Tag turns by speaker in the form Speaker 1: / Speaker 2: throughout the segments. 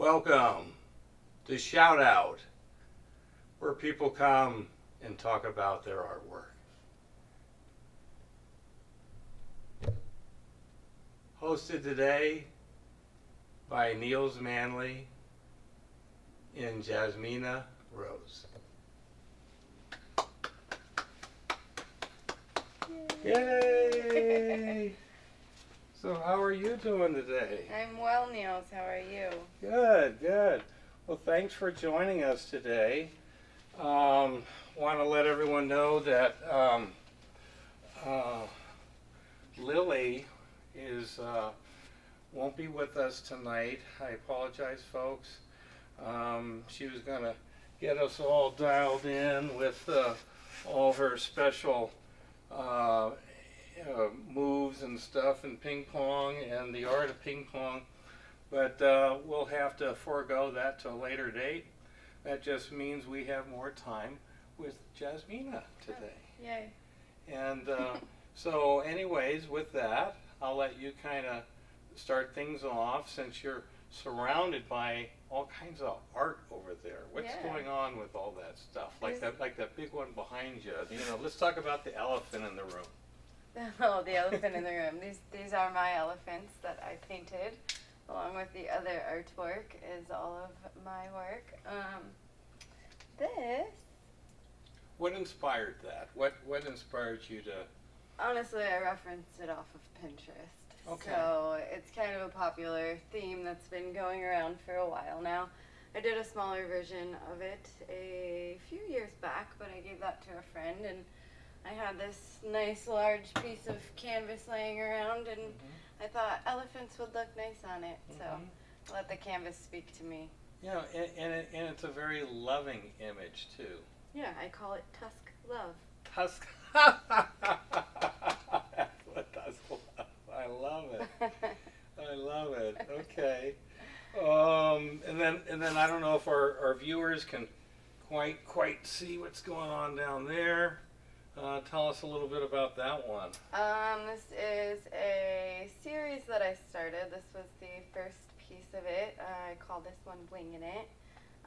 Speaker 1: Welcome to Shout Out, where people come and talk about their artwork. Hosted today by Niels, Manley and Jasmina Rose. Yay! So how are you doing today?
Speaker 2: I'm well, Niels. How are you?
Speaker 1: Good, good. Well, thanks for joining us today. Want to let everyone know that Lily is won't be with us tonight. I apologize, folks. She was going to get us all dialed in with all her special moves and stuff in ping pong and the art of ping pong, but we'll have to forego that to a later date. That just means we have more time with Jasmina today.
Speaker 2: Oh, yay.
Speaker 1: And so anyways, with that, I'll let you kind of start things off since you're surrounded by all kinds of art over there. What's going on with all that stuff? Like that big one behind you. You know, let's talk about the elephant in the room.
Speaker 2: Oh, the elephant in the room. These are my elephants that I painted, along with the other artwork is all of my work. This.
Speaker 1: What inspired that? What inspired you to?
Speaker 2: Honestly, I referenced it off of Pinterest.
Speaker 1: Okay.
Speaker 2: So it's kind of a popular theme that's been going around for a while now. I did a smaller version of it a few years back, but I gave that to a friend, and I had this nice large piece of canvas laying around, and I thought elephants would look nice on it, so I let the canvas speak to me.
Speaker 1: Yeah, and it's a very loving image too.
Speaker 2: Yeah, I call it Tusk Love.
Speaker 1: Tusk. Tusk love. I love it. I love it. Okay. And then I don't know if our viewers can quite see what's going on down there. Tell us a little bit about that one.
Speaker 2: This is a series that I started. This was the first piece of it. I call this one Bling in it.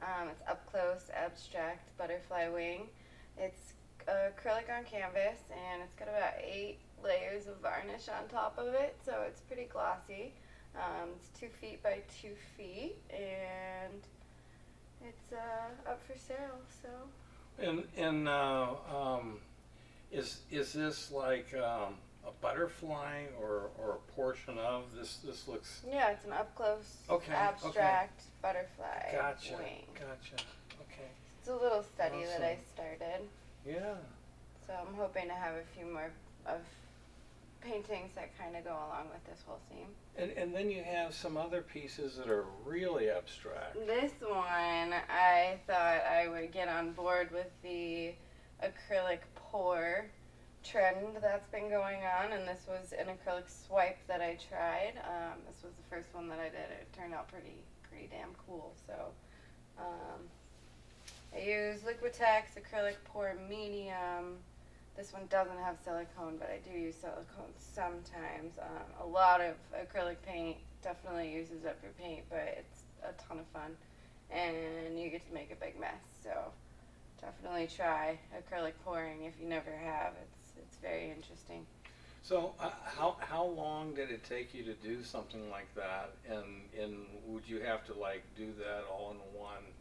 Speaker 2: It's up close, abstract butterfly wing. It's acrylic on canvas, and it's got about 8 layers of varnish on top of it, so it's pretty glossy. It's 2 feet by 2 feet, and it's up for sale. So.
Speaker 1: Is this like a butterfly or a portion of this? This looks.
Speaker 2: Yeah, it's an up close, abstract butterfly wing.
Speaker 1: Gotcha. Okay.
Speaker 2: It's a little study
Speaker 1: Awesome.
Speaker 2: that I started.
Speaker 1: Yeah.
Speaker 2: So I'm hoping to have a few more of paintings that kind of go along with this whole theme.
Speaker 1: And then you have some other pieces that are really abstract.
Speaker 2: This one, I thought I would get on board with the acrylic pour trend that's been going on, and this was an acrylic swipe that I tried. This was the first one that I did. It turned out pretty damn cool. So I use Liquitex acrylic pour medium. This one doesn't have silicone, but I do use silicone sometimes. A lot of acrylic paint definitely uses up your paint, but it's a ton of fun, and you get to make a big mess. So definitely try acrylic pouring if you never have. It's very interesting.
Speaker 1: So how long did it take you to do something like that? And would you have to like do that all in one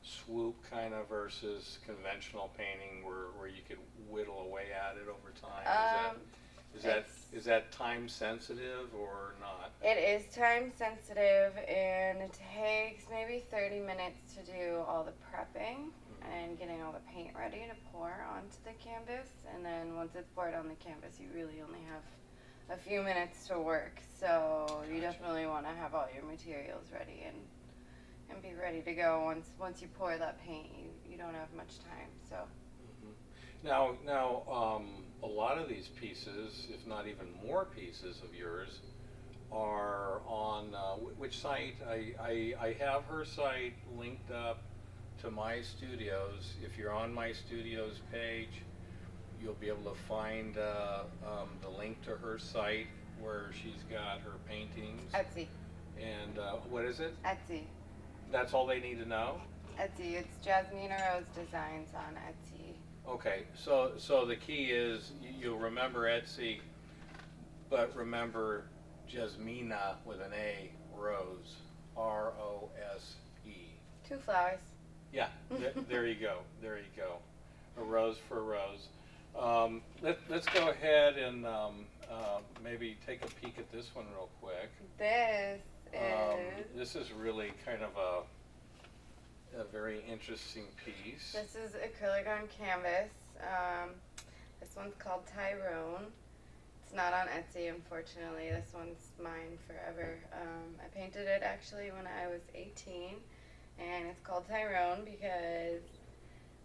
Speaker 1: swoop kind of versus conventional painting where you could whittle away at it over time? Is that time sensitive or not?
Speaker 2: It is time sensitive, and it takes maybe 30 minutes to do all the prepping and getting all the paint ready to pour onto the canvas. And then once it's poured on the canvas, you really only have a few minutes to work. So you definitely want to have all your materials ready and be ready to go. Once you pour that paint, you don't have much time. So.
Speaker 1: Now, a lot of these pieces, if not even more pieces of yours, are on which site? I have her site linked up to my studios. If you're on my studios page, you'll be able to find the link to her site where she's got her paintings.
Speaker 2: Etsy.
Speaker 1: And what is it?
Speaker 2: Etsy.
Speaker 1: That's all they need to know?
Speaker 2: Etsy. It's Jasmina Rose Designs on Etsy.
Speaker 1: Okay, so the key is you'll remember Etsy, but remember Jasmina with an A, Rose, R-O-S-E.
Speaker 2: 2 flowers.
Speaker 1: Yeah, there you go, there you go. A rose for a rose. Let's go ahead and maybe take a peek at this one real quick. This is really kind of a very interesting piece.
Speaker 2: This is acrylic on canvas. This one's called Tyrone. It's not on Etsy, unfortunately. This one's mine forever. I painted it actually when I was 18, and it's called Tyrone because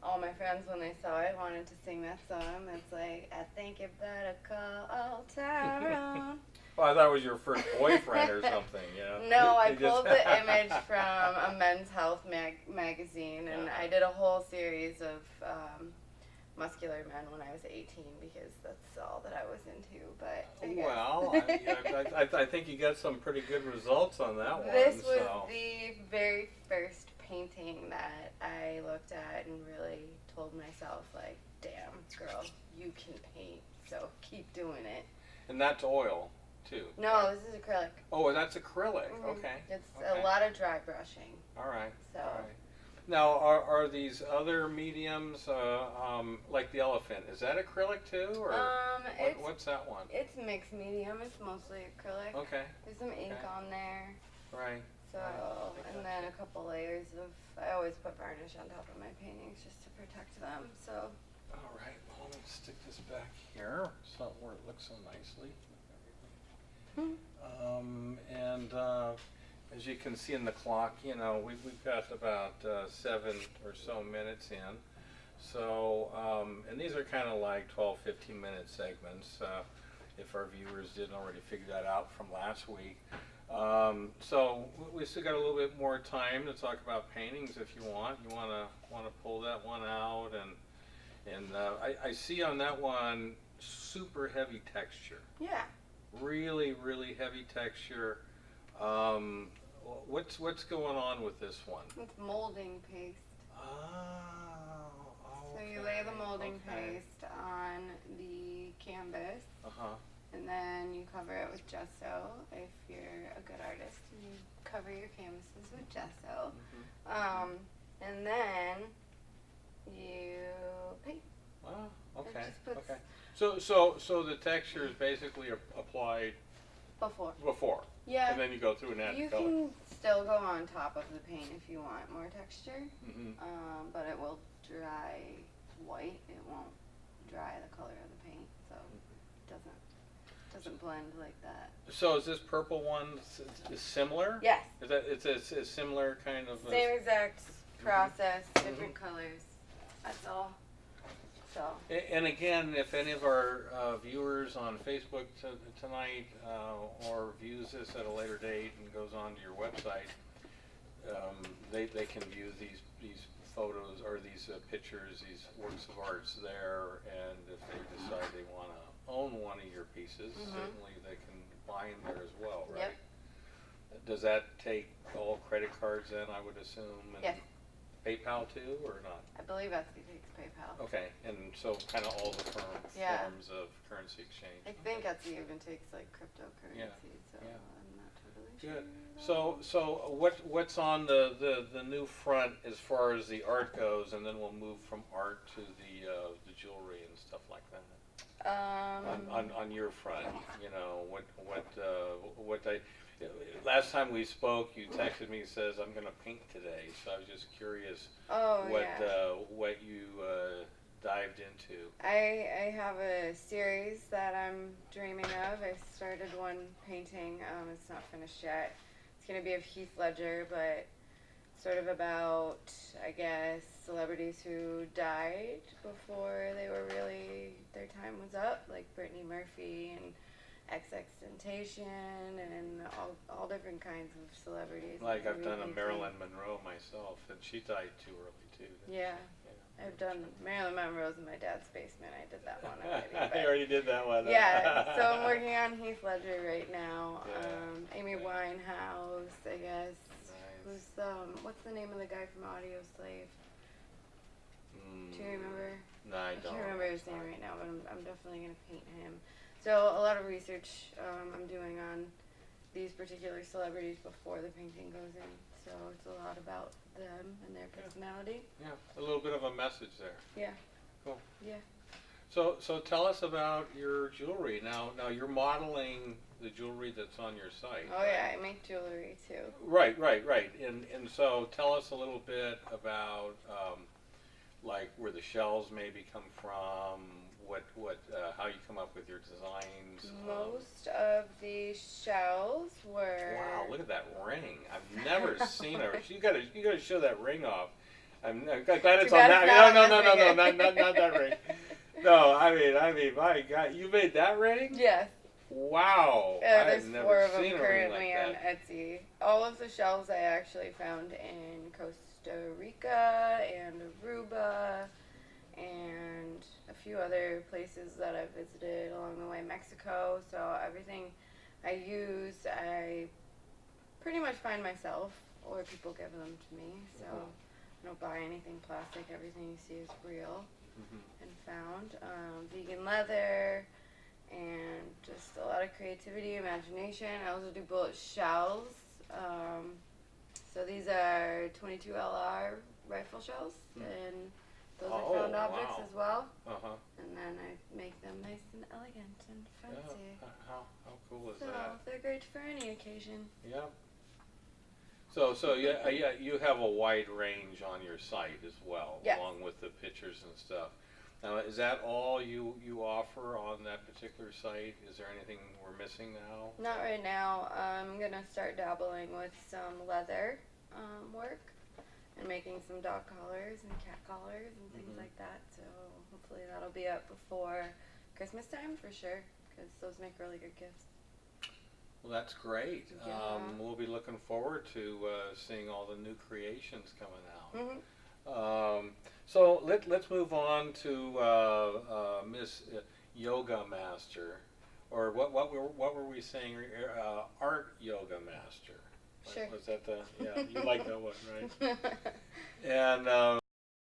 Speaker 2: all my friends, when they saw it, wanted to sing that song. That's like, I think you better call Tyrone.
Speaker 1: Well, I thought it was your first boyfriend or something, you know?
Speaker 2: No, I pulled the image from a Men's Health magazine, and I did a whole series of muscular men when I was 18 because that's all that I was into. But
Speaker 1: well, I think you got some pretty good results on that one.
Speaker 2: This was the very first painting that I looked at and really told myself, like, damn, girl, you can paint, so keep doing it.
Speaker 1: And that's oil, too.
Speaker 2: No, this is acrylic.
Speaker 1: Oh, that's acrylic.
Speaker 2: Mm-hmm.
Speaker 1: Okay.
Speaker 2: It's
Speaker 1: okay.
Speaker 2: a lot of dry brushing.
Speaker 1: All right.
Speaker 2: So.
Speaker 1: All right. Now, are these other mediums like the elephant? Is that acrylic too, or what's that one?
Speaker 2: It's mixed medium. It's mostly acrylic.
Speaker 1: Okay.
Speaker 2: There's some ink on there.
Speaker 1: Right.
Speaker 2: So, and then a couple layers of. I always put varnish on top of my paintings just to protect them. So.
Speaker 1: All right. Well, let's stick this back here, so where it looks so nicely. As you can see in the clock, you know, we've got about 7 or so minutes in. So, and these are kind of like 12, 15-minute segments, if our viewers didn't already figure that out from last week. So we still got a little bit more time to talk about paintings if you want. You want to pull that one out, and I see on that one super heavy texture.
Speaker 2: Yeah.
Speaker 1: Really, really heavy texture. What's going on with this one?
Speaker 2: It's molding paste.
Speaker 1: Oh,
Speaker 2: so you lay the molding paste on the canvas, and then you cover it with gesso. If you're a good artist, you cover your canvases with gesso, and then you paint.
Speaker 1: Wow. Okay. So the texture is basically applied before.
Speaker 2: Yeah.
Speaker 1: And then you go through and add
Speaker 2: you
Speaker 1: color.
Speaker 2: can still go on top of the paint if you want more texture, but it will dry white. It won't dry the color of the paint, so it doesn't blend like that.
Speaker 1: So is this purple one similar?
Speaker 2: Yes.
Speaker 1: Is that it's a similar kind of
Speaker 2: same exact process, different colors. That's all. So.
Speaker 1: And again, if any of our viewers on Facebook tonight or views this at a later date and goes on to your website, they can view these photos or these pictures, these works of arts there, and if they decide they want to own one of your pieces, certainly they can buy them there as well, right? Yep. Does that take all credit cards then, I would assume? And
Speaker 2: yes.
Speaker 1: PayPal too, or not?
Speaker 2: I believe Etsy takes PayPal.
Speaker 1: Okay, and so kind of all the forms of currency exchange.
Speaker 2: I think Etsy even takes like cryptocurrency, so I'm not totally sure.
Speaker 1: Good. So what's on the new front as far as the art goes, and then we'll move from art to the jewelry and stuff like that. On your front, you know, last time we spoke, you texted me and says, I'm going to paint today, so I was just curious what you dived into.
Speaker 2: I have a series that I'm dreaming of. I started one painting. It's not finished yet. It's going to be of Heath Ledger, but sort of about, I guess, celebrities who died before they were really, their time was up, like Brittany Murphy and XXXTentacion and all different kinds of celebrities.
Speaker 1: Like I've done a Marilyn Monroe myself, and she died too early too.
Speaker 2: Yeah. I've done Marilyn Monroe's in my dad's basement. I did that one already.
Speaker 1: I already did that one.
Speaker 2: Yeah, so I'm working on Heath Ledger right now. Amy Winehouse, I guess.
Speaker 1: Nice.
Speaker 2: Who's what's the name of the guy from Audio Slave? Do you remember?
Speaker 1: No, I don't.
Speaker 2: Can't remember his name right now, but I'm definitely gonna paint him. So a lot of research I'm doing on these particular celebrities before the painting goes in. So it's a lot about them and their personality.
Speaker 1: Yeah, a little bit of a message there.
Speaker 2: Yeah.
Speaker 1: Cool.
Speaker 2: Yeah.
Speaker 1: So tell us about your jewelry. Now you're modeling the jewelry that's on your site.
Speaker 2: Oh,
Speaker 1: right?
Speaker 2: yeah, I make jewelry too.
Speaker 1: Right. And so tell us a little bit about like where the shells maybe come from, how you come up with your designs.
Speaker 2: Most of the shells were.
Speaker 1: Wow, look at that ring! I've never seen her. You gotta show that ring off. I'm glad it's on that. No, not that ring. No, I mean, my God, you made that ring?
Speaker 2: Yes.
Speaker 1: Wow.
Speaker 2: There's
Speaker 1: I've
Speaker 2: 4
Speaker 1: never
Speaker 2: of them
Speaker 1: seen a ring
Speaker 2: currently
Speaker 1: like
Speaker 2: on
Speaker 1: that.
Speaker 2: Etsy. All of the shells I actually found in Costa Rica and Aruba and a few other places that I've visited along the way, Mexico. So everything I use, I pretty much find myself, or people give them to me. So I don't buy anything plastic. Everything you see is real and found. Vegan leather and just a lot of creativity, imagination. I also do bullet shells. So these are 22 LR rifle shells, and those are found objects as well. And then I make them nice and elegant and fancy.
Speaker 1: Yeah. How cool is
Speaker 2: So
Speaker 1: that?
Speaker 2: they're great for any occasion.
Speaker 1: Yeah. So yeah, you have a wide range on your site as well,
Speaker 2: Yes.
Speaker 1: along with the pictures and stuff. Now, is that all you offer on that particular site? Is there anything we're missing now?
Speaker 2: Not right now. I'm gonna start dabbling with some leather work and making some dog collars and cat collars and things like that. So hopefully that'll be up before Christmas time for sure, because those make really good gifts.
Speaker 1: Well, that's great.
Speaker 2: Yeah.
Speaker 1: We'll be looking forward to seeing all the new creations coming out. So let's move on to Miss Yoga Master, or what were we saying? Art Yoga Master.
Speaker 2: Sure.
Speaker 1: Was that the? Yeah, you like that one, right? And